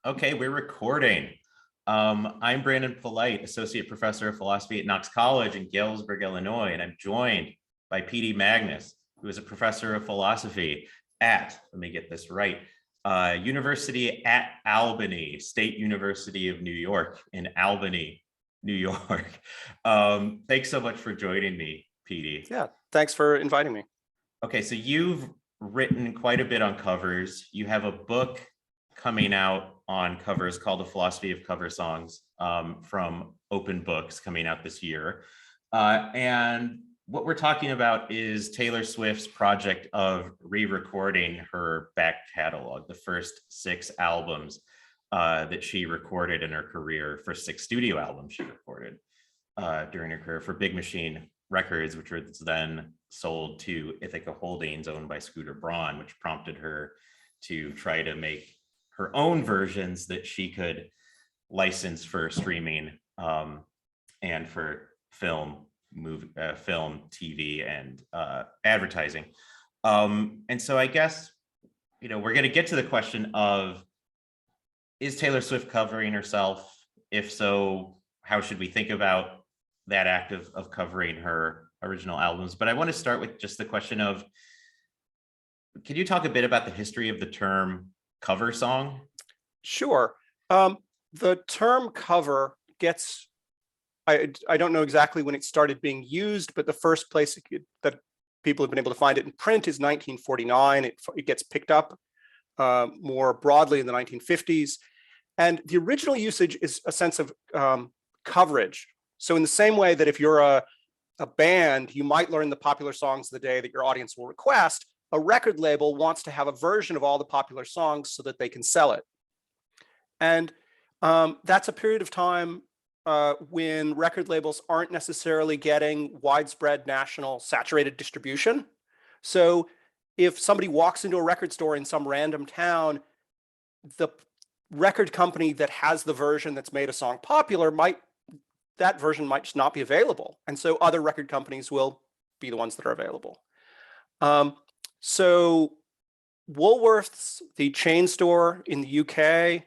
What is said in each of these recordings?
Okay, we're recording. I'm Brandon Polite, Associate Professor of Philosophy at Knox College in Galesburg, Illinois, and I'm joined by PD Magnus, who is a professor of philosophy at, let me get this right, University at Albany, State University of New York in Albany, New York. Thanks so much for joining me, PD. Yeah, thanks for inviting me. Okay, so you've written quite a bit on covers. You have a book coming out on covers called The Philosophy of Cover Songs from Open Books, coming out this year. And what we're talking about is Taylor Swift's project of re-recording her back catalog, the first 6 albums that she recorded in her career, for 6 studio albums she recorded during her career for Big Machine Records, which was then sold to Ithaca Holdings, owned by Scooter Braun, which prompted her to try to make her own versions that she could license for streaming and for film, TV, and advertising. And so I guess, we're going to get to the question of, is Taylor Swift covering herself? If so, how should we think about that act of covering her original albums? But I want to start with just the question of, can you talk a bit about the history of the term cover song? Sure. The term cover gets, I don't know exactly when it started being used, but the first place that people have been able to find it in print is 1949. It gets picked up more broadly in the 1950s. And the original usage is a sense of coverage. So in the same way that if you're a band, you might learn the popular songs of the day that your audience will request, a record label wants to have a version of all the popular songs so that they can sell it. And that's a period of time when record labels aren't necessarily getting widespread national saturated distribution. So if somebody walks into a record store in some random town, the record company that has the version that's made a song popular that version might just not be available. And so other record companies will be the ones that are available. So Woolworths, the chain store in the UK,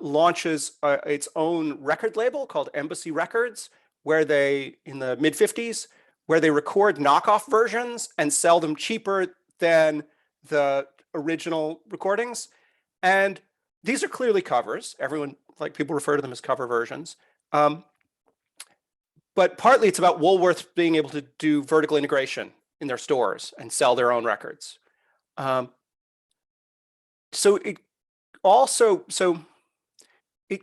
launches its own record label called Embassy Records, where they, in the mid-50s, where they record knockoff versions and sell them cheaper than the original recordings. And these are clearly covers. People refer to them as cover versions. But partly it's about Woolworths being able to do vertical integration in their stores and sell their own records. So it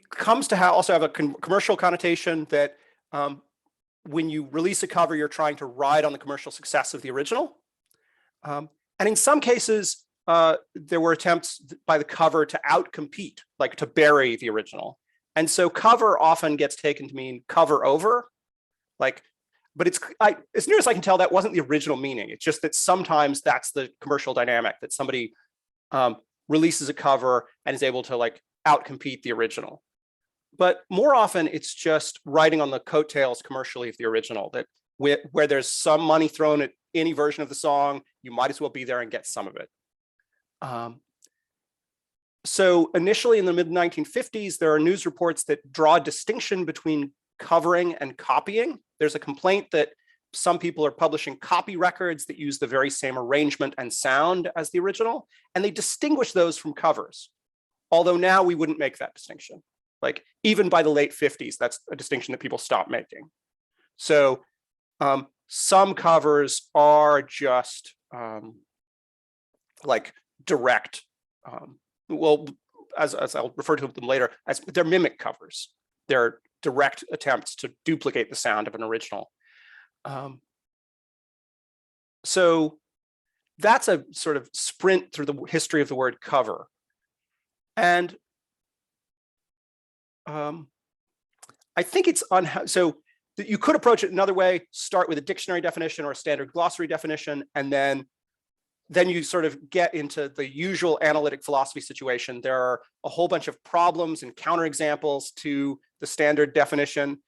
comes to also have a commercial connotation that when you release a cover, you're trying to ride on the commercial success of the original. And in some cases, there were attempts by the cover to outcompete, like to bury the original. And so cover often gets taken to mean cover over, but as near as I can tell, that wasn't the original meaning. It's just that sometimes that's the commercial dynamic, that somebody releases a cover and is able to outcompete the original. But more often, it's just riding on the coattails commercially of the original, that where there's some money thrown at any version of the song, you might as well be there and get some of it. So initially in the mid-1950s, there are news reports that draw a distinction between covering and copying. There's a complaint that some people are publishing copy records that use the very same arrangement and sound as the original, and they distinguish those from covers. Although now we wouldn't make that distinction. Even by the late 50s, that's a distinction that people stopped making. So some covers are just direct, as I'll refer to them later, as they're mimic covers. They're direct attempts to duplicate the sound of an original. So that's a sort of sprint through the history of the word cover. And I think it's so that you could approach it another way, start with a dictionary definition or a standard glossary definition, and then you sort of get into the usual analytic philosophy situation. There are a whole bunch of problems and counterexamples to the standard definition.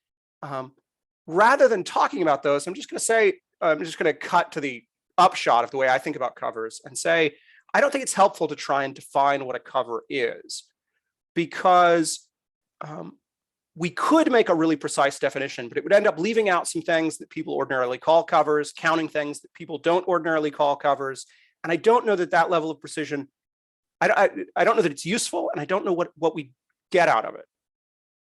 Rather than talking about those, I'm just going to cut to the upshot of the way I think about covers and say, I don't think it's helpful to try and define what a cover is, because we could make a really precise definition, but it would end up leaving out some things that people ordinarily call covers, counting things that people don't ordinarily call covers. And I don't know that that level of precision, I don't know that it's useful, and I don't know what we get out of it.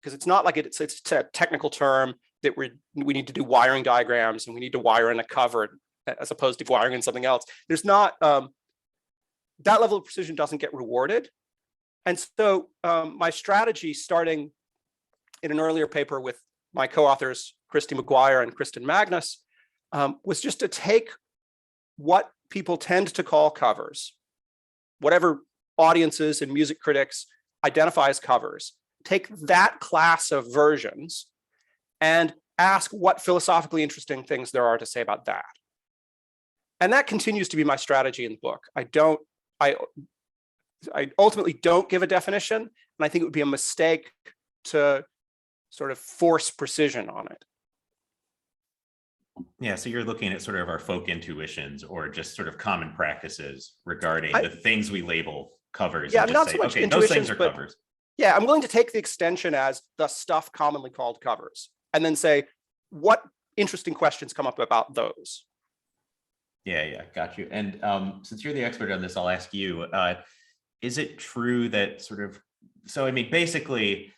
Because it's not like it's a technical term that we need to do wiring diagrams and we need to wire in a cover as opposed to wiring in something else. There's not, that level of precision doesn't get rewarded. And so my strategy, starting in an earlier paper with my co-authors, Christy McGuire and Kristen Magnus, was just to take what people tend to call covers, whatever audiences and music critics identify as covers, take that class of versions and ask what philosophically interesting things there are to say about that. And that continues to be my strategy in the book. I ultimately don't give a definition, and I think it would be a mistake to sort of force precision on it. Yeah, so you're looking at sort of our folk intuitions or just sort of common practices regarding the things we label covers. Yeah, and not just so say, much okay, those things intuitions, are but covers. yeah, I'm willing to take the extension as the stuff commonly called covers, and then say, what interesting questions come up about those? Yeah, got you. And since you're the expert on this, I'll ask you, is it true that sort of, so I mean, basically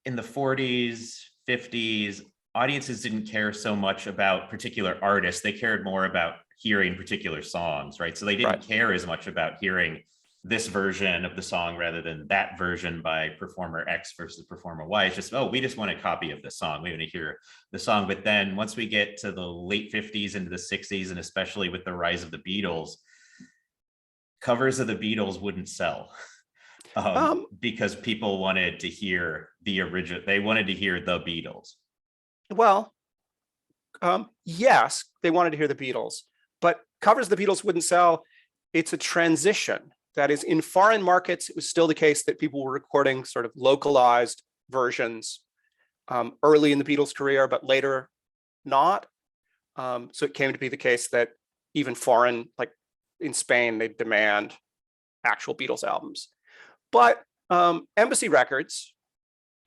in the 40s, 50s, audiences didn't care so much about particular artists. They cared more about hearing particular songs, right? So they didn't care as much about hearing this version of the song rather than that version by performer X versus performer Y. It's just, oh, we just want a copy of the song. We want to hear the song. But then once we get to the late 50s into the 60s, and especially with the rise of the Beatles, covers of the Beatles wouldn't sell because people wanted to hear the original. They wanted to hear the Beatles. Well, yes, they wanted to hear the Beatles, but covers of the Beatles wouldn't sell. It's a transition. That is, in foreign markets, it was still the case that people were recording sort of localized versions early in the Beatles' career, but later not. So it came to be the case that even foreign, like in Spain, they demand actual Beatles albums. But Embassy Records,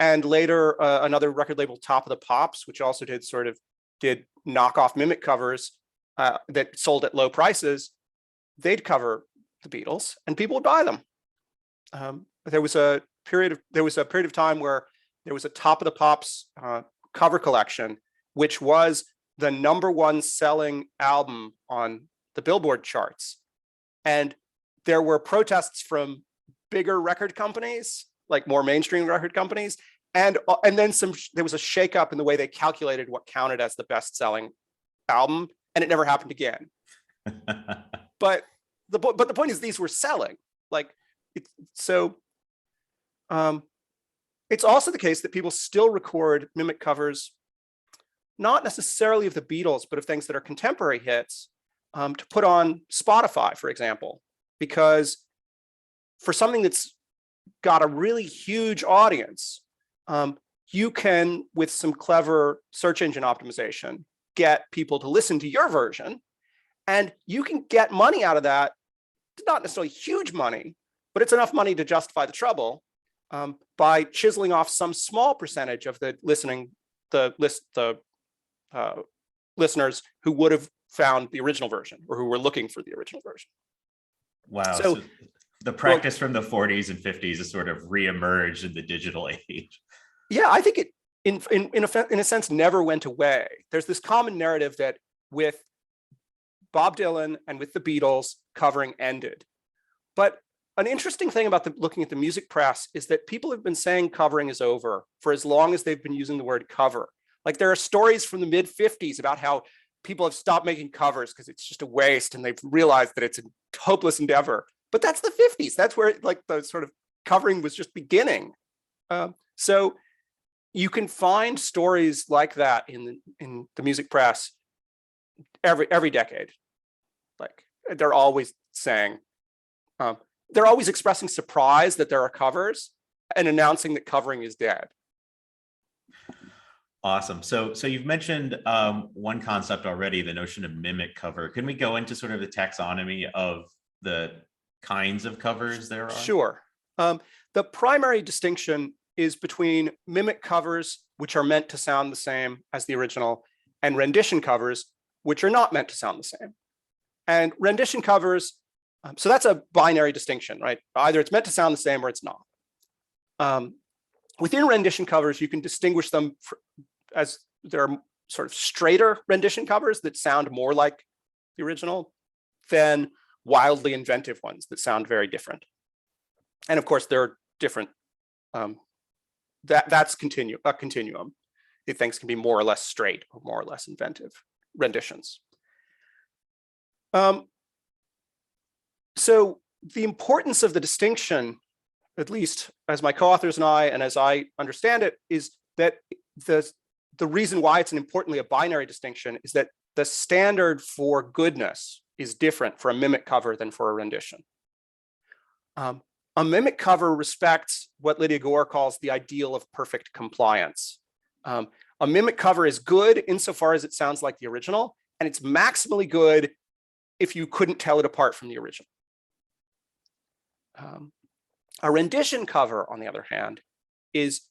and later another record label, Top of the Pops, which also did knockoff mimic covers that sold at low prices, they'd cover the Beatles and people would buy them. There was a period of time where there was a Top of the Pops cover collection, which was the #1 selling album on the Billboard charts. And there were protests from bigger record companies, like more mainstream record companies. And then there was a shakeup in the way they calculated what counted as the best-selling album, and it never happened again. But the point is, these were selling. It's also the case that people still record mimic covers, not necessarily of the Beatles, but of things that are contemporary hits, to put on Spotify, for example, because for something that's got a really huge audience, you can, with some clever search engine optimization, get people to listen to your version, and you can get money out of that. It's not necessarily huge money, but it's enough money to justify the trouble by chiseling off some small percentage of the listeners who would have found the original version or who were looking for the original version. Wow. So the practice from the 40s and 50s has sort of reemerged in the digital age. Yeah, I think it, in a sense, never went away. There's this common narrative that with Bob Dylan and with the Beatles, covering ended. But an interesting thing about looking at the music press is that people have been saying covering is over for as long as they've been using the word cover. Like, there are stories from the mid 50s about how people have stopped making covers because it's just a waste, and they've realized that it's a hopeless endeavor. But that's the 50s. That's where the sort of covering was just beginning. So you can find stories like that in the music press every decade. Like, they're always saying, they're always expressing surprise that there are covers and announcing that covering is dead. Awesome. So you've mentioned one concept already, the notion of mimic cover. Can we go into sort of the taxonomy of the kinds of covers there are? Sure. The primary distinction is between mimic covers, which are meant to sound the same as the original, and rendition covers, which are not meant to sound the same. And rendition covers, so that's a binary distinction, right? Either it's meant to sound the same or it's not. Within rendition covers, you can distinguish them as there are sort of straighter rendition covers that sound more like the original than wildly inventive ones that sound very different. And of course, there are different, that's a continuum. Things can be more or less straight or more or less inventive renditions. So the importance of the distinction, at least as my co-authors and as I understand it, is that the reason why it's importantly a binary distinction is that the standard for goodness is different for a mimic cover than for a rendition. A mimic cover respects what Lydia Gore calls the ideal of perfect compliance. A mimic cover is good insofar as it sounds like the original, and it's maximally good if you couldn't tell it apart from the original. A rendition cover, on the other hand, is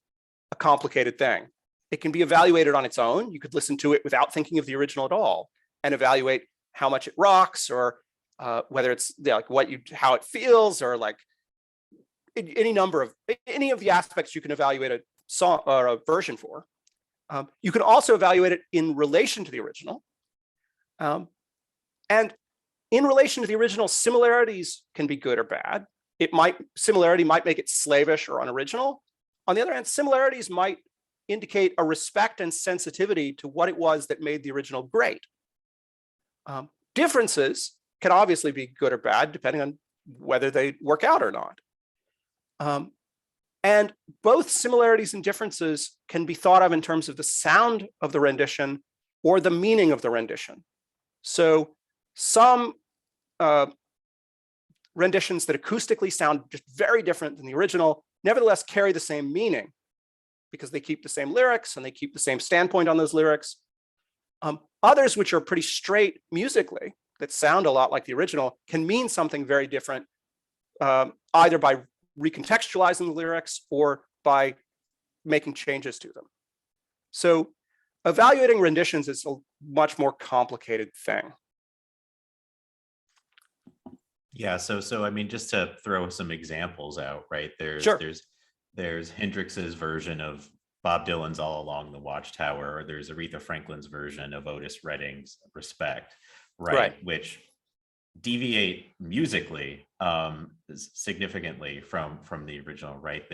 a complicated thing. It can be evaluated on its own. You could listen to it without thinking of the original at all and evaluate how much it rocks, or whether it's like how it feels, or like any of the aspects you can evaluate a song or a version for. You can also evaluate it in relation to the original. And in relation to the original, similarities can be good or bad. Similarity might make it slavish or unoriginal. On the other hand, similarities might indicate a respect and sensitivity to what it was that made the original great. Differences can obviously be good or bad, depending on whether they work out or not. And both similarities and differences can be thought of in terms of the sound of the rendition or the meaning of the rendition. So some renditions that acoustically sound just very different than the original, nevertheless carry the same meaning because they keep the same lyrics and they keep the same standpoint on those lyrics. Others, which are pretty straight musically, that sound a lot like the original, can mean something very different, either by recontextualizing the lyrics or by making changes to them. So evaluating renditions is a much more complicated thing. Yeah, so I mean, just to throw some examples out, right? There's Hendrix's version of Bob Dylan's All Along the Watchtower, or there's Aretha Franklin's version of Otis Redding's Respect, right? Which deviate musically significantly from the original, right?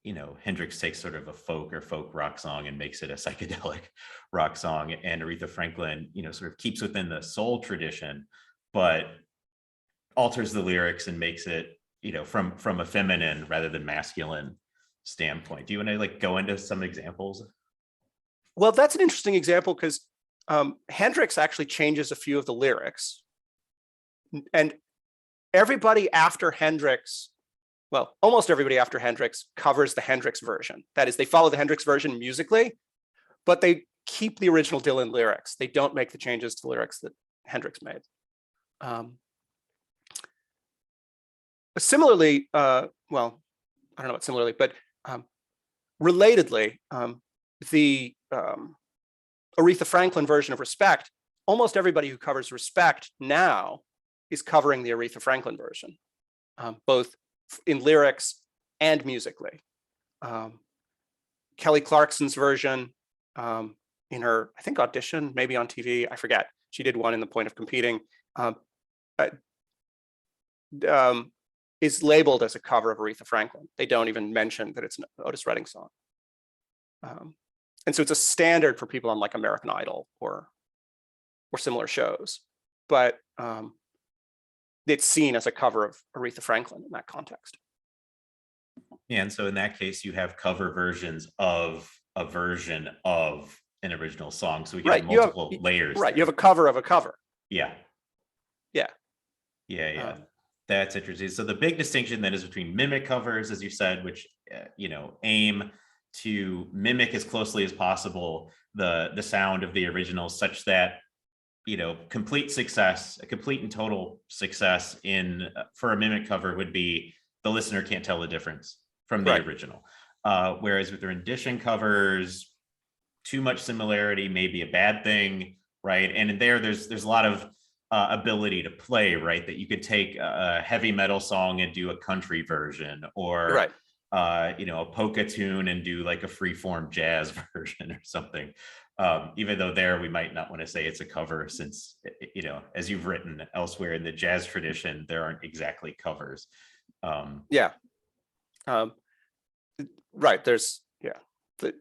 You know, Hendrix takes sort of a folk rock song and makes it a psychedelic rock song, and Aretha Franklin, you know, sort of keeps within the soul tradition, but alters the lyrics and makes it, you know, from a feminine rather than masculine standpoint. Do you want to like go into some examples? Well, that's an interesting example because Hendrix actually changes a few of the lyrics, and everybody after Hendrix, well, almost everybody after Hendrix covers the Hendrix version. That is, they follow the Hendrix version musically, but they keep the original Dylan lyrics. They don't make the changes to the lyrics that Hendrix made. Similarly, well, I don't know about similarly, but relatedly, the Aretha Franklin version of Respect, almost everybody who covers Respect now is covering the Aretha Franklin version, both in lyrics and musically. Kelly Clarkson's version in her, I think, audition, maybe on TV, I forget. She did one in The Point of Competing, is labeled as a cover of Aretha Franklin. They don't even mention that it's an Otis Redding song. And so it's a standard for people on like American Idol or similar shows, but it's seen as a cover of Aretha Franklin in that context. Yeah, and so in that case, you have cover versions of a version of an original song. So we get multiple layers. Right, you have a cover of a cover. Yeah. That's interesting. So the big distinction then is between mimic covers, as you said, which you know, aim to mimic as closely as possible the sound of the original, such that complete success, a complete and total success in for a mimic cover would be the listener can't tell the difference from the Right. original. Whereas with the rendition covers, too much similarity may be a bad thing, right? And there's a lot of ability to play, right? That you could take a heavy metal song and do a country version, or Right. a polka tune and do like a freeform jazz version or something. Even though there we might not want to say it's a cover, since as you've written elsewhere in the jazz tradition, there aren't exactly covers. Yeah. Right. There's the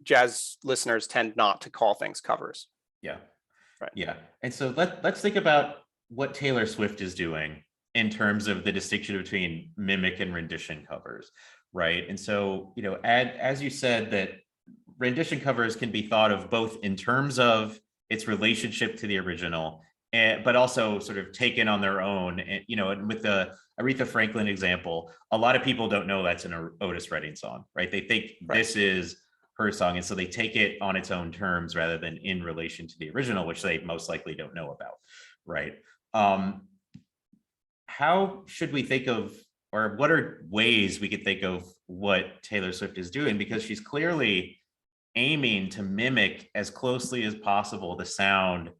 jazz listeners tend not to call things covers. Yeah. Right. Yeah. And so let's think about what Taylor Swift is doing in terms of the distinction between mimic and rendition covers, right? And so, as you said, that rendition covers can be thought of both in terms of its relationship to the original, but also sort of taken on their own. And with the Aretha Franklin example, a lot of people don't know that's an Otis Redding song, right? They think this is her song, and so they take it on its own terms rather than in relation to the original, which they most likely don't know about, right? How should we think of, or what are ways we could think of what Taylor Swift is doing? Because she's clearly aiming to mimic as closely as possible the sound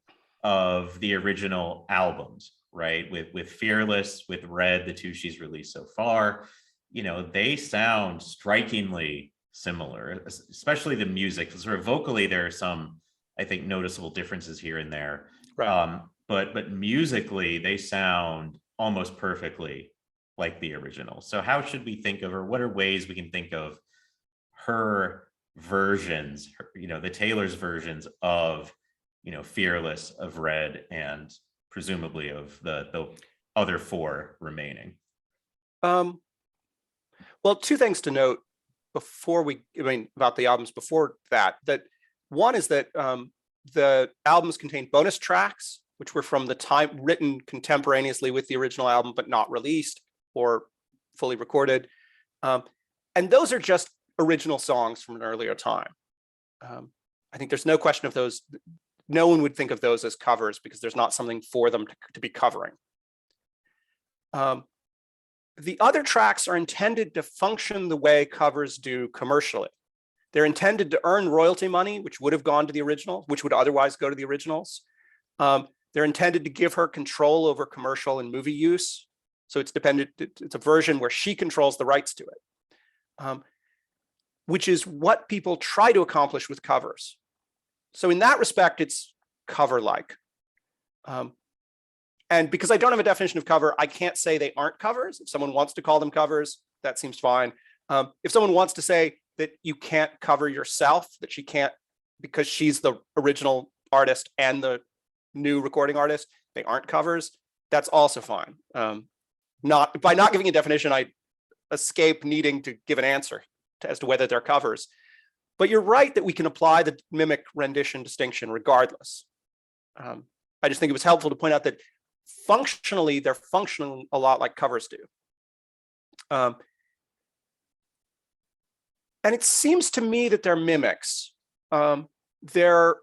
of the original albums, right? With Fearless, with Red, the two she's released so far, they sound strikingly similar, especially the music. Sort of vocally, there are some, I think, noticeable differences here and there. Right. But musically, they sound almost perfectly like the original. So how should we think of, or what are ways we can think of her versions, the Taylor's versions of, Fearless, of Red, and presumably of the other four remaining? Well, two things to note about the albums before that one is that the albums contain bonus tracks, which were from the time written contemporaneously with the original album, but not released or fully recorded. And those are just original songs from an earlier time. I think there's no question of those. No one would think of those as covers because there's not something for them to be covering. The other tracks are intended to function the way covers do commercially. They're intended to earn royalty money, which would have gone to the original, which would otherwise go to the originals. They're intended to give her control over commercial and movie use. So it's a version where she controls the rights to it, which is what people try to accomplish with covers. So in that respect, it's cover-like. And because I don't have a definition of cover, I can't say they aren't covers. If someone wants to call them covers, that seems fine. If someone wants to say that you can't cover yourself, that she can't, because she's the original artist and the new recording artist, they aren't covers, that's also fine. By not giving a definition, I escape needing to give an answer as to whether they're covers. But you're right that we can apply the mimic rendition distinction regardless. I just think it was helpful to point out that functionally, they're functioning a lot like covers do. And it seems to me that they're mimics. They're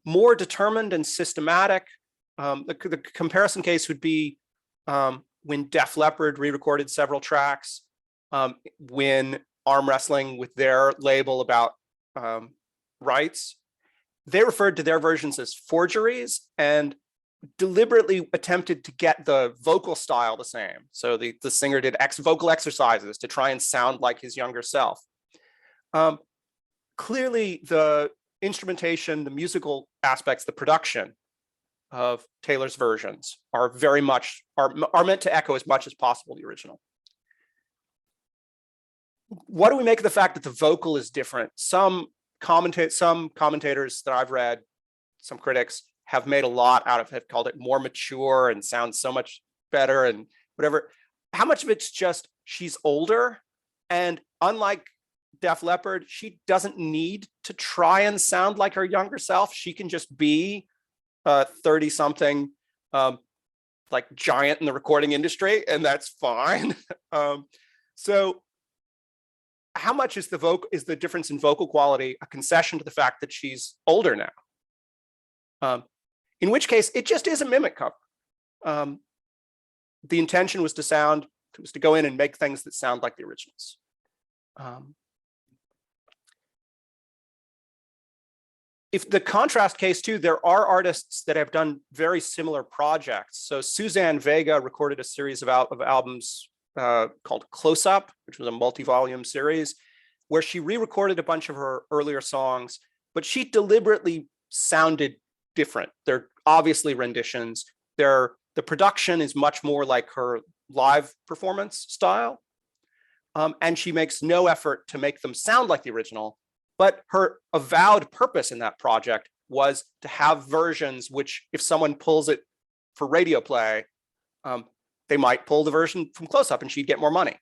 more determined and systematic. The comparison case would be when Def Leppard re-recorded several tracks, when Arm Wrestling with their label about rights, they referred to their versions as forgeries and deliberately attempted to get the vocal style the same. So the singer did vocal exercises to try and sound like his younger self. Clearly, the instrumentation, the musical aspects, the production of Taylor's versions are very much are meant to echo as much as possible the original. What do we make of the fact that the vocal is different? Some commentators that I've read, some critics, have made a lot out of it, have called it more mature and sounds so much better and whatever. How much of it's just she's older, and unlike Def Leppard, she doesn't need to try and sound like her younger self. She can just be 30-something like giant in the recording industry, and that's fine. So how much is the difference in vocal quality a concession to the fact that she's older now? In which case, it just is a mimic cover. The intention was to go in and make things that sound like the originals. If the contrast case too, there are artists that have done very similar projects. So Suzanne Vega recorded a series of albums called Close Up, which was a multi-volume series, where she re-recorded a bunch of her earlier songs, but she deliberately sounded different. They're obviously renditions. The production is much more like her live performance style. And she makes no effort to make them sound like the original, but her avowed purpose in that project was to have versions which, if someone pulls it for radio play, they might pull the version from Close Up and she'd get more money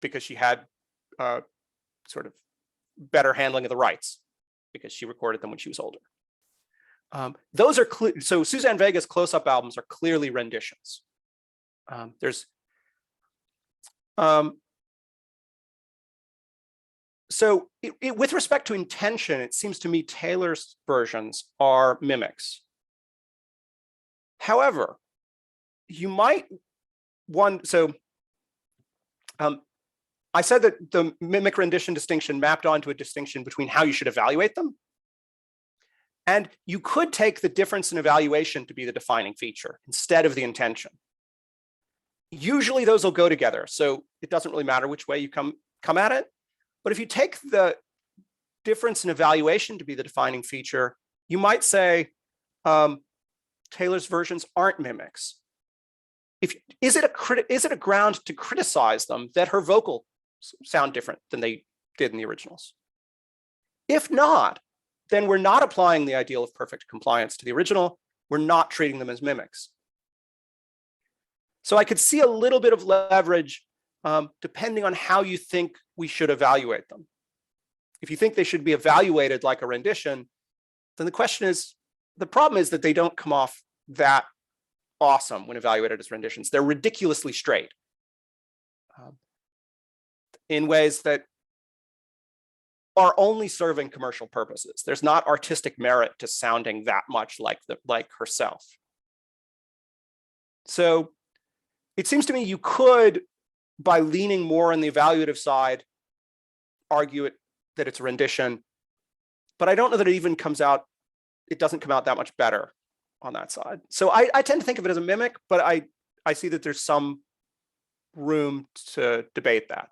because she had sort of better handling of the rights because she recorded them when she was older. Those are clear. So Suzanne Vega's Close Up albums are clearly renditions. So with respect to intention, it seems to me Taylor's versions are mimics. However, you might I said that the mimic rendition distinction mapped onto a distinction between how you should evaluate them. And you could take the difference in evaluation to be the defining feature instead of the intention. Usually those will go together, so it doesn't really matter which way you come at it. But if you take the difference in evaluation to be the defining feature, you might say Taylor's versions aren't mimics. Is it a ground to criticize them that her vocals sound different than they did in the originals? If not, then we're not applying the ideal of perfect compliance to the original. We're not treating them as mimics. So I could see a little bit of leverage depending on how you think we should evaluate them. If you think they should be evaluated like a rendition, then the problem is that they don't come off that awesome when evaluated as renditions. They're ridiculously straight in ways that are only serving commercial purposes. There's not artistic merit to sounding that much like herself. So it seems to me you could, by leaning more on the evaluative side, argue that it's a rendition, but I don't know that it doesn't come out that much better on that side. So I tend to think of it as a mimic, but I see that there's some room to debate that.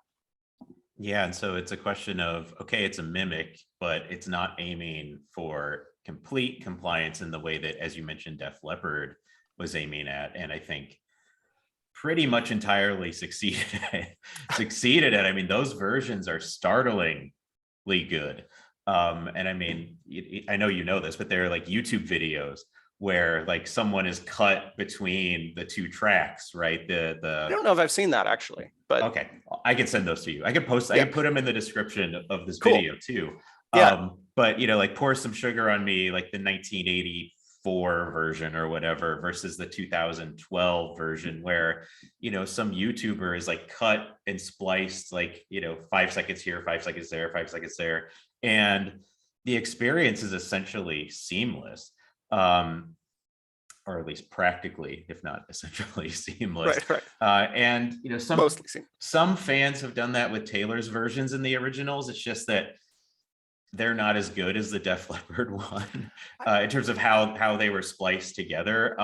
Yeah, and so it's a question of, okay, it's a mimic, but it's not aiming for complete compliance in the way that, as you mentioned, Def Leppard was aiming at, and I think pretty much entirely succeeded at. I mean, those versions are startlingly good. And I mean, I know you know this, but there are like YouTube videos where like someone is cut between the two tracks, right? I don't know if I've seen that actually, but okay, I can send those to you. I can post, I can put them in the description of this Cool. video too. Yeah. But like Pour Some Sugar on Me, like the 1984 version or whatever versus the 2012 version where, some YouTuber is like cut and spliced, like, 5 seconds here, 5 seconds there, 5 seconds there. And the experience is essentially seamless. Or at least practically, if not essentially seamless. Right. And some fans have done that with Taylor's versions in the originals. It's just that they're not as good as the Def Leppard one in terms of how they were spliced together.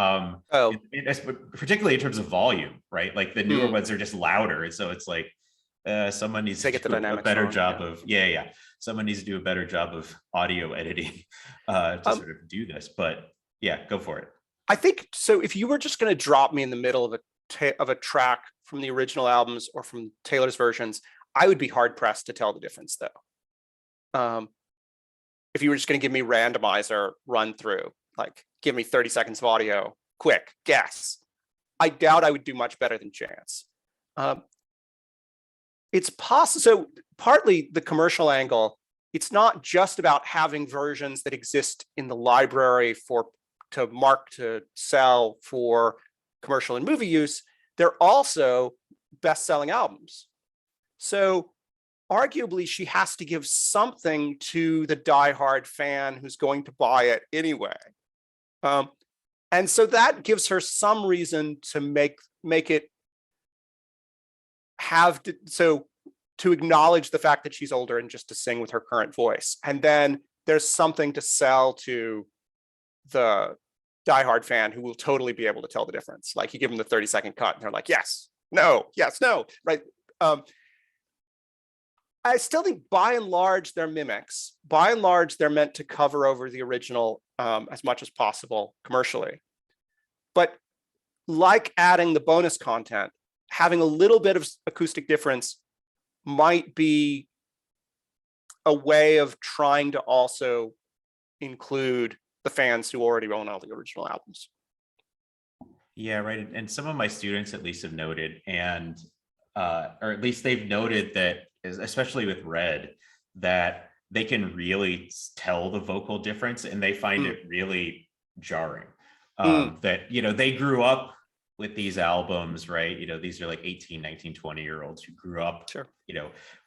Particularly in terms of volume, right? Like the newer ones are just louder, and so it's like someone needs to do a better job of someone needs to do a better job of audio editing to sort of do this. But yeah, go for it. I think so. If you were just going to drop me in the middle of a track from the original albums or from Taylor's versions, I would be hard pressed to tell the difference, though. If you were just going to give me randomizer run through, like give me 30 seconds of audio, quick guess, I doubt I would do much better than Chance. It's possible. So partly the commercial angle. It's not just about having versions that exist in the library to sell for commercial and movie use. They're also best-selling albums. So arguably she has to give something to the diehard fan who's going to buy it anyway. And so that gives her some reason to make it have to acknowledge the fact that she's older and just to sing with her current voice. And then there's something to sell to the diehard fan who will totally be able to tell the difference. Like you give them the 30-second cut and they're like, yes, no, right? I still think by and large, they're mimics. By and large, they're meant to cover over the original as much as possible commercially. But like adding the bonus content, having a little bit of acoustic difference might be a way of trying to also include the fans who already own all the original albums. Yeah, right. And some of my students at least have noted, and or at least they've noted that, especially with Red, that they can really tell the vocal difference and they find it really jarring. That, they grew up with these albums, right? These are like 18, 19, 20-year-olds who grew up, Sure.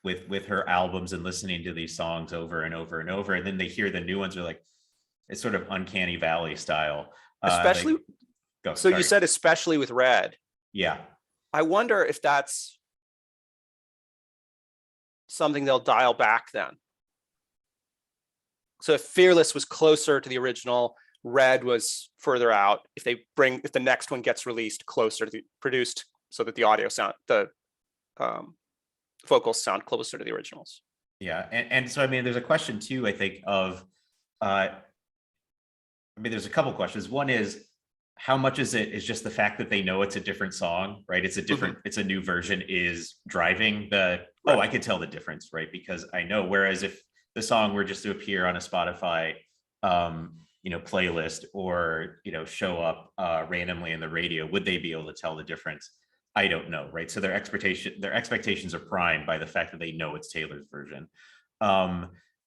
With her albums and listening to these songs over and over and over. And then they hear the new ones, are like, it's sort of uncanny valley style. Especially, you said especially with Red. Yeah. I wonder if that's something they'll dial back then. So if Fearless was closer to the original, Red was further out. If the next one gets released closer to the produced, so that the audio sound, the vocals sound closer to the originals. Yeah, and so there's a question too, I think, of there's a couple questions. One is, how much is just the fact that they know it's a different song, right? It's a different, it's a new version, is driving the, right. Oh, I could tell the difference, right? Because I know, whereas if the song were just to appear on a Spotify, playlist, or, show up randomly in the radio, would they be able to tell the difference? I don't know, right? So their expectations are primed by the fact that they know it's Taylor's version.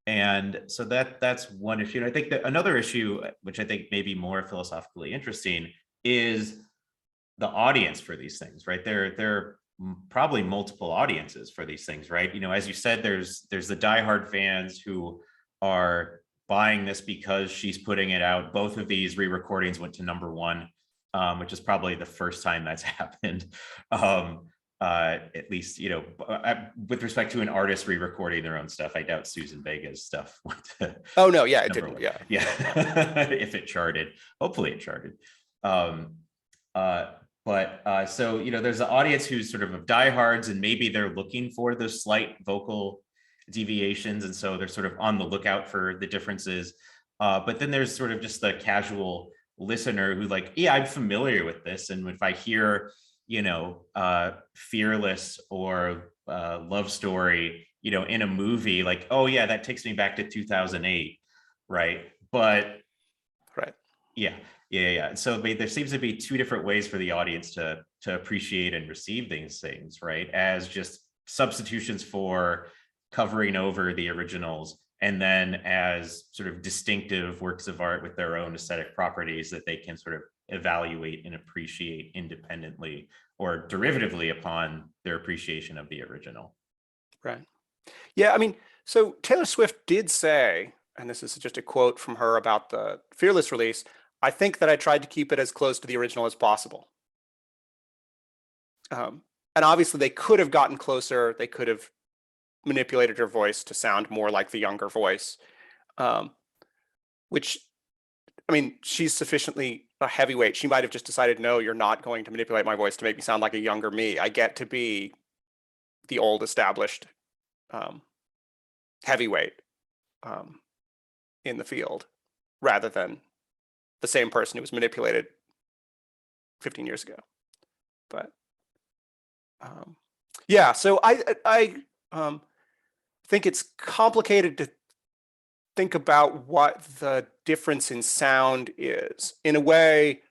And so that's one issue. And I think that another issue, which I think may be more philosophically interesting, is the audience for these things, right? There are probably multiple audiences for these things, right? As you said, there's the diehard fans who are buying this because she's putting it out. Both of these re-recordings went to #1, which is probably the first time that's happened. At least, with respect to an artist re-recording their own stuff, I doubt Susan Vega's stuff went to. Oh no, yeah, it didn't. Yeah. If it charted, hopefully it charted. So there's an audience who's sort of diehards, and maybe they're looking for those slight vocal deviations, and so they're sort of on the lookout for the differences. But then there's sort of just the casual listener who, like, yeah, I'm familiar with this, and if I hear Fearless or Love Story, in a movie, like, oh yeah, that takes me back to 2008, right? But right, yeah. So there seems to be two different ways for the audience to appreciate and receive these things, right? As just substitutions for covering over the originals, and then as sort of distinctive works of art with their own aesthetic properties that they can sort of evaluate and appreciate independently or derivatively upon their appreciation of the original. Right. Yeah, so Taylor Swift did say, and this is just a quote from her about the Fearless release, "I think that I tried to keep it as close to the original as possible." And obviously they could have gotten closer. They could have manipulated her voice to sound more like the younger voice, which, she's sufficiently a heavyweight. She might have just decided, no, you're not going to manipulate my voice to make me sound like a younger me. I get to be the old established heavyweight in the field, rather than the same person who was manipulated 15 years ago. But yeah, so I think it's complicated to think about what the difference in sound is. In a way,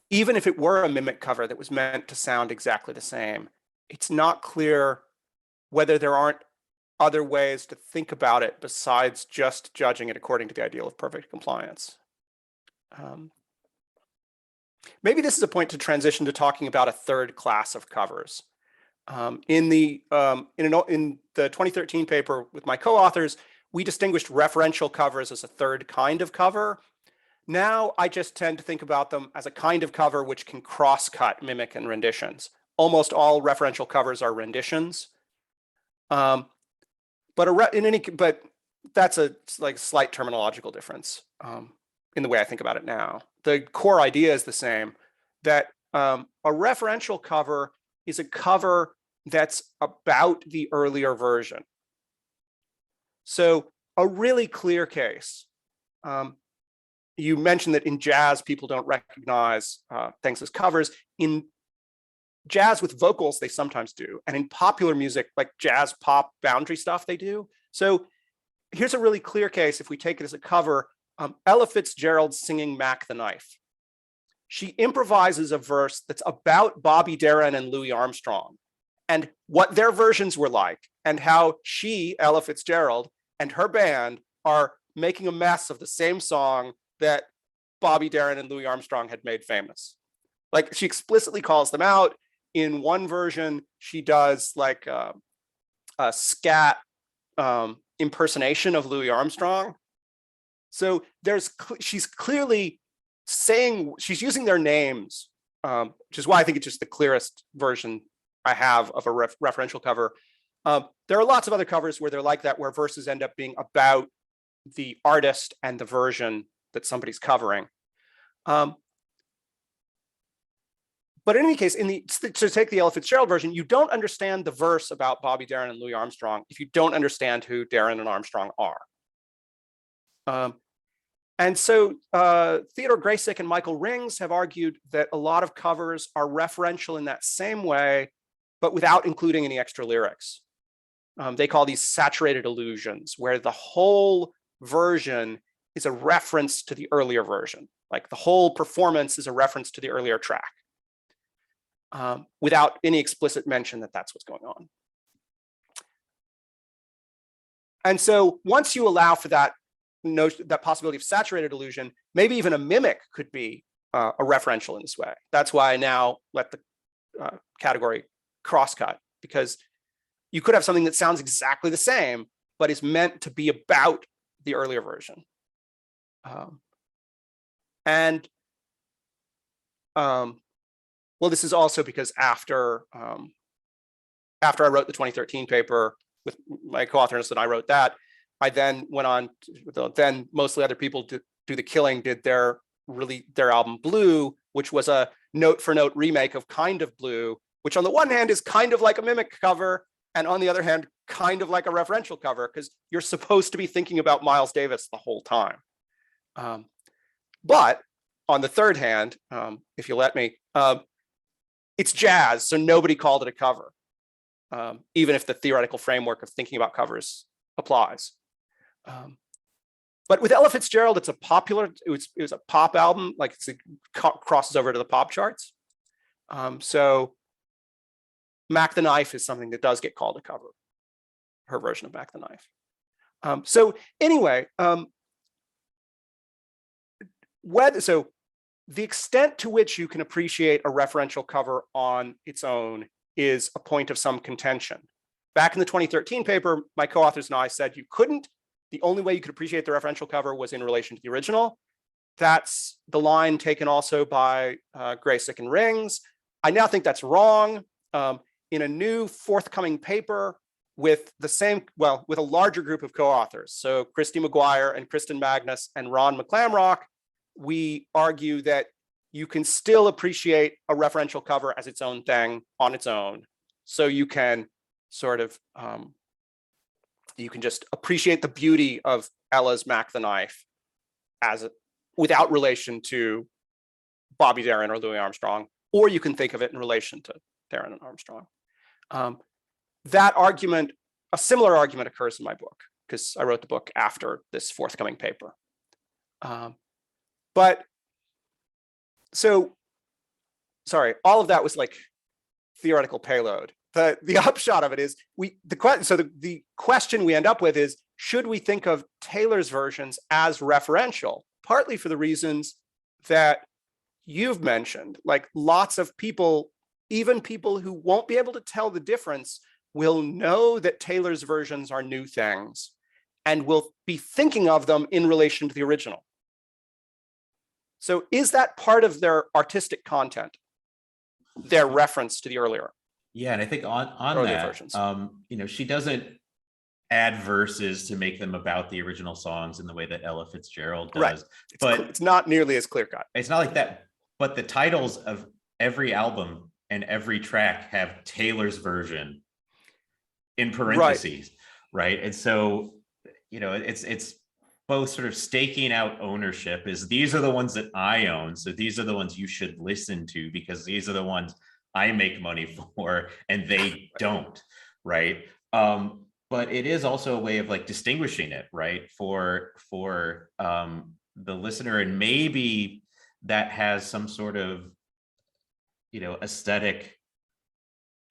even if it were a mimic cover that was meant to sound exactly the same, it's not clear whether there aren't other ways to think about it besides just judging it according to the ideal of perfect compliance. Maybe this is a point to transition to talking about a third class of covers. In the 2013 paper with my co-authors, we distinguished referential covers as a third kind of cover. Now I just tend to think about them as a kind of cover which can cross-cut mimic and renditions. Almost all referential covers are renditions, but that's a slight terminological difference in the way I think about it now. The core idea is the same, that a referential cover is a cover that's about the earlier version. So a really clear case. You mentioned that in jazz, people don't recognize things as covers. In jazz with vocals, they sometimes do. And in popular music, like jazz, pop, boundary stuff, they do. So here's a really clear case. If we take it as a cover, Ella Fitzgerald singing Mac the Knife. She improvises a verse that's about Bobby Darin and Louis Armstrong and what their versions were like, and how she, Ella Fitzgerald, and her band are making a mess of the same song that Bobby Darin and Louis Armstrong had made famous. Like, she explicitly calls them out. In one version, she does like a scat impersonation of Louis Armstrong. So she's clearly saying, she's using their names, which is why I think it's just the clearest version I have of a referential cover. There are lots of other covers where they're like that, where verses end up being about the artist and the version that somebody's covering. But in any case, to take the Ella Fitzgerald version, you don't understand the verse about Bobby Darin and Louis Armstrong if you don't understand who Darin and Armstrong are. And so Theodore Graysick and Michael Rings have argued that a lot of covers are referential in that same way, but without including any extra lyrics. They call these saturated allusions, where the whole version is a reference to the earlier version. Like the whole performance is a reference to the earlier track, without any explicit mention that that's what's going on. And so once you allow for that notion, that possibility of saturated allusion, maybe even a mimic could be a referential in this way. That's why I now let the category crosscut, because you could have something that sounds exactly the same, but is meant to be about the earlier version. Well, this is also because after I wrote the 2013 paper with my co-authors and I wrote that, I then went on, then mostly other people do the killing, did their album Blue, which was a note-for-note remake of Kind of Blue, which on the one hand is kind of like a mimic cover, and on the other hand, kind of like a referential cover, because you're supposed to be thinking about Miles Davis the whole time. But on the third hand, if you let me, it's jazz, so nobody called it a cover, even if the theoretical framework of thinking about covers applies. But with Ella Fitzgerald, it's a popular, it was a pop album, like it crosses over to the pop charts. So Mac the Knife is something that does get called a cover, her version of Mac the Knife. So anyway, so the extent to which you can appreciate a referential cover on its own is a point of some contention. Back in the 2013 paper, my co-authors and I said you couldn't. The only way you could appreciate the referential cover was in relation to the original. That's the line taken also by Graysick and Rings. I now think that's wrong. In a new forthcoming paper with the same, well, with a larger group of co-authors, so Christy McGuire and Kristen Magnus and Ron McClamrock, we argue that you can still appreciate a referential cover as its own thing on its own. So you can sort of, you can just appreciate the beauty of Ella's Mac the Knife without relation to Bobby Darin or Louis Armstrong, or you can think of it in relation to Darin and Armstrong. That argument, a similar argument occurs in my book, because I wrote the book after this forthcoming paper. But so, sorry, all of that was like theoretical payload. The upshot of it is the question we end up with is, should we think of Taylor's versions as referential? Partly for the reasons that you've mentioned, like lots of people even people who won't be able to tell the difference will know that Taylor's versions are new things and will be thinking of them in relation to the original. So is that part of their artistic content, their reference to the earlier? Yeah, and I think on earlier that, versions. you know, she doesn't add verses to make them about the original songs in the way that Ella Fitzgerald does. Right. But it's not nearly as clear cut. it's not like that. But the titles of every album and every track have Taylor's version in parentheses, right? And so, you know, it's both sort of staking out ownership, is these are the ones that I own, so these are the ones you should listen to because these are the ones I make money for and they don't, right? But it is also a way of like distinguishing it, right, for the listener, and maybe that has some sort of, you know, aesthetic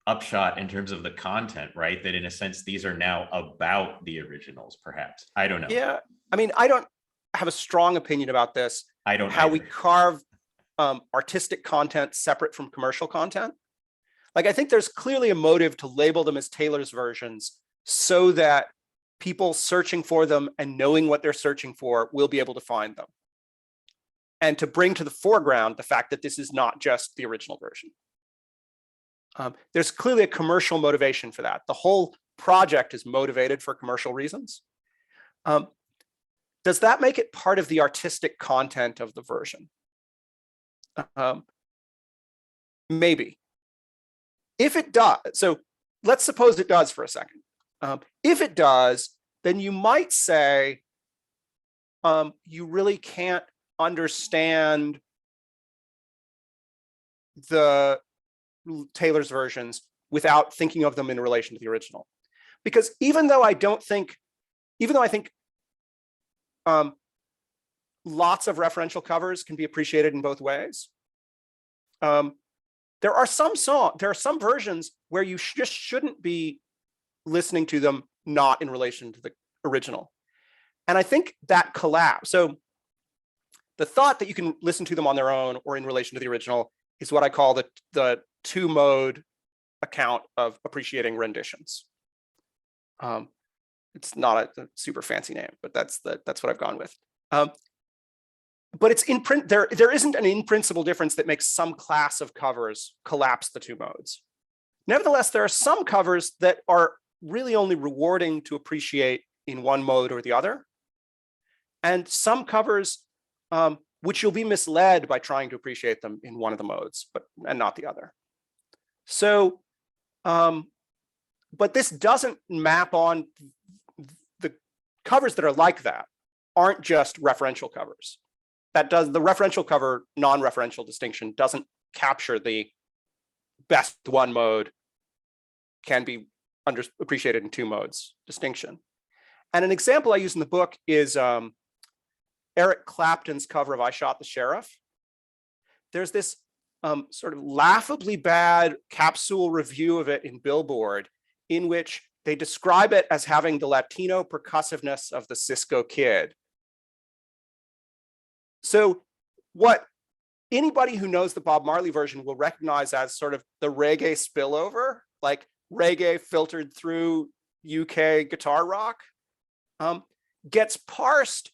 upshot in terms of the content, right? That in a sense, these are now about the originals, perhaps. I don't know. Yeah, I mean, I don't have a strong opinion about this. I don't how either. we carve artistic content separate from commercial content. Like, I think there's clearly a motive to label them as Taylor's versions so that people searching for them and knowing what they're searching for will be able to find them. And to bring to the foreground the fact that this is not just the original version. There's clearly a commercial motivation for that. The whole project is motivated for commercial reasons. Does that make it part of the artistic content of the version? Maybe. If it does, so let's suppose it does for a second. If it does, then you might say you really can't understand the Taylor's versions without thinking of them in relation to the original. Because even though I think lots of referential covers can be appreciated in both ways, there are some versions where you just shouldn't be listening to them not in relation to the original. And I think that collapse. So the thought that you can listen to them on their own or in relation to the original is what I call the two-mode account of appreciating renditions. It's not a super fancy name, but that's what I've gone with. But it's in print. There isn't an in-principle difference that makes some class of covers collapse the two modes. Nevertheless, there are some covers that are really only rewarding to appreciate in one mode or the other, and some covers which you'll be misled by trying to appreciate them in one of the modes, and not the other. So, but this doesn't map on the covers that are like that aren't just referential covers. The referential cover non-referential distinction doesn't capture the best one mode can be appreciated in two modes distinction. And an example I use in the book is Eric Clapton's cover of I Shot the Sheriff. There's this sort of laughably bad capsule review of it in Billboard, in which they describe it as having the Latino percussiveness of the Cisco Kid. So what anybody who knows the Bob Marley version will recognize as sort of the reggae spillover, like reggae filtered through UK guitar rock, gets parsed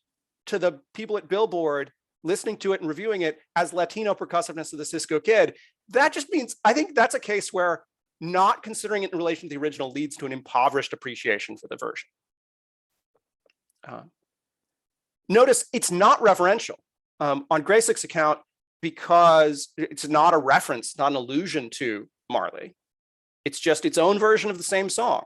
to the people at Billboard listening to it and reviewing it as Latino percussiveness of the Cisco Kid. That just means, I think that's a case where not considering it in relation to the original leads to an impoverished appreciation for the version. Notice it's not referential on Graysick's account because it's not a reference, not an allusion to Marley. It's just its own version of the same song.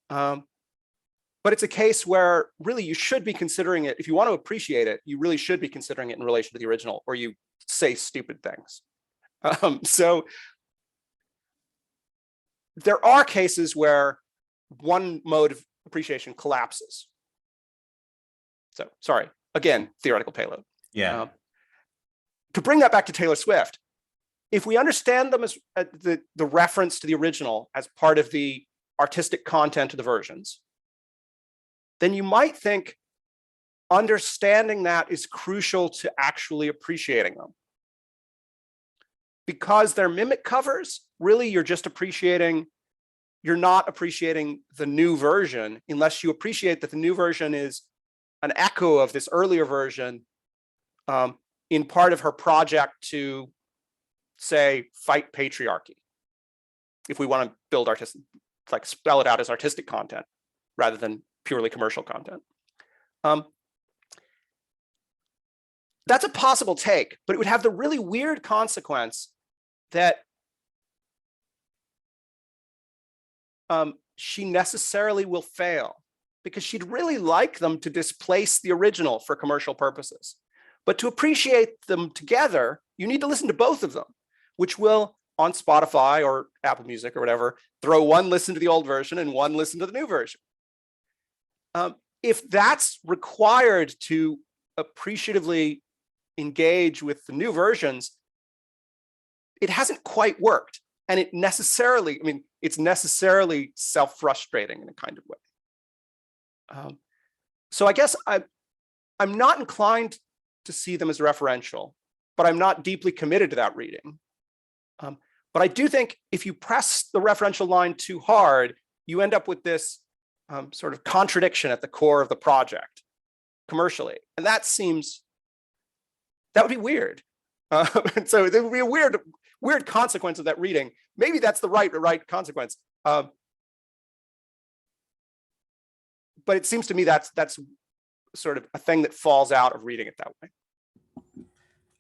But it's a case where really you should be considering it. If you want to appreciate it, you really should be considering it in relation to the original, or you say stupid things. So there are cases where one mode of appreciation collapses. So sorry, again, theoretical payload. Yeah. To bring that back to Taylor Swift, if we understand them as the reference to the original as part of the artistic content of the versions, then you might think understanding that is crucial to actually appreciating them. because they're mimic covers, really you're not appreciating the new version unless you appreciate that the new version is an echo of this earlier version, in part of her project to, say, fight patriarchy. If we want to build like spell it out as artistic content rather than purely commercial content. That's a possible take, but it would have the really weird consequence that she necessarily will fail, because she'd really like them to displace the original for commercial purposes. But to appreciate them together, you need to listen to both of them, which will, on Spotify or Apple Music or whatever, throw one listen to the old version and one listen to the new version. If that's required to appreciatively engage with the new versions, it hasn't quite worked. And it necessarily, it's necessarily self-frustrating in a kind of way. So I guess I'm not inclined to see them as referential, but I'm not deeply committed to that reading. But I do think if you press the referential line too hard, you end up with this sort of contradiction at the core of the project commercially. And that would be weird. And so there would be a weird consequence of that reading. Maybe that's the right consequence. But it seems to me that's sort of a thing that falls out of reading it that way.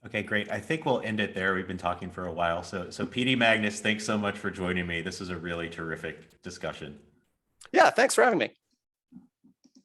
Okay, great. I think we'll end it there. We've been talking for a while. So PD Magnus, thanks so much for joining me. This was a really terrific discussion. Yeah, thanks for having me.